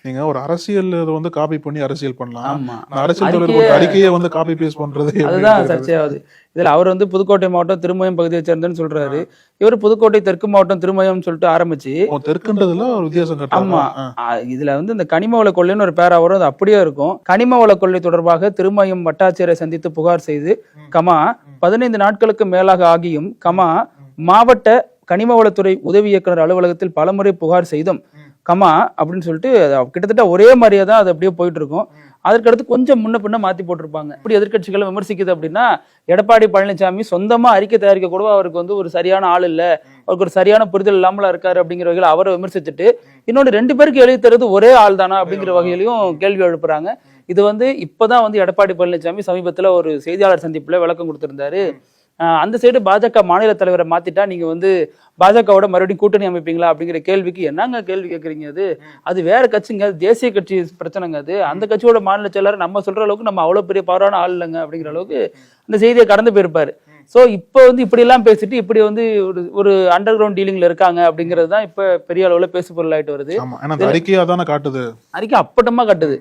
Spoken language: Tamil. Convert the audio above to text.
நீங்க ஒரு அரசியல் இதை வந்து காப்பி பண்ணி அரசியல் பண்ணலாம். ஆமா. அரசியல் தலைவர் அறிக்கையை வந்து காப்பி பேஸ்ட் பண்றது அதுதான் சர்ச்சையாவது. இதுல அவர் வந்து புதுக்கோட்டை மாவட்டம் திருமயம் பகுதியை சேர்ந்தன்னு சொல்றாரு. இவர் புதுக்கோட்டை தெற்கு மாவட்டம் திருமயம் சொல்லிட்டு ஆரம்பிச்சு தெற்குன்றதுல ஒரு வித்தியாசம் கட்டாது. ஆமா. இதுல வந்து இந்த கனிம வள கொள்ளைன்னு ஒரு பேரா வரும், அது அப்படியே இருக்கும். கனிம வள கொள்ளை தொடர்பாக திருமயம் வட்டாட்சியரை சந்தித்து புகார் செய்து கமா 15 நாட்களுக்கு மேலாக ஆகியும் கமா மாவட்ட கனிம வளத்துறை உதவி இயக்குனர் அலுவலகத்தில் பலமுறை புகார் செய்தும் கமா அப்படின்னு சொல்லிட்டு கிட்டத்தட்ட ஒரே மாதிரியே தான் அது அப்படியே போயிட்டு இருக்கும். அதற்கடுத்து கொஞ்சம் முன்ன பின்ன மாத்தி போட்டிருப்பாங்க. இப்படி எதிர்கட்சிகளை விமர்சிக்குது அப்படின்னா, எடப்பாடி பழனிசாமி சொந்தமா அறிக்கை தயாரிக்க கூட அவருக்கு வந்து ஒரு சரியான ஆள் இல்ல, அவருக்கு ஒரு சரியான புரிதல் இல்லாமல இருக்காரு அப்படிங்கிற வகையில் அவரை விமர்சிச்சுட்டு, இன்னொன்று 2 பேருக்கு எழுதி தருது ஒரே ஆள் தானா அப்படிங்கிற வகையிலையும் கேள்வி எழுப்புறாங்க. இது வந்து இப்பதான் வந்து எடப்பாடி பழனிசாமி சமீபத்துல ஒரு செய்தியாளர் சந்திப்புல விளக்கம் கொடுத்திருந்தாரு. அந்த சைடு பாஜக மாநில தலைவரை மாத்திட்டா நீங்க வந்து பாஜகவோட மறுபடியும் கூட்டணி அமைப்பீங்களா அப்படிங்கிற கேள்விக்கு என்னங்க கேள்வி கேட்கறீங்க? அது வேற கட்சிங்க, அது தேசிய கட்சி பிரச்சனைங்க. அது அந்த கட்சியோட மாநில செயலர் நம்ம சொல்ற அளவுக்கு நம்ம அவ்வளவு பெரிய பவரான ஆள் இல்லைங்க அப்படிங்கிற அளவுக்கு அந்த செய்தியை கடந்து போயிருப்பாரு. சோ இப்ப வந்து இப்படி எல்லாம் பேசிட்டு இப்படி வந்து ஒரு அண்டர் கிரவுண்ட் டீலிங்ல இருக்காங்க அப்படிங்கிறது தான் இப்ப பெரிய அளவுல பேசு பொருள் ஆயிட்டு வருது. அறிக்கையா தானே காட்டுது, அறிக்கை அப்பட்டமா காட்டுது.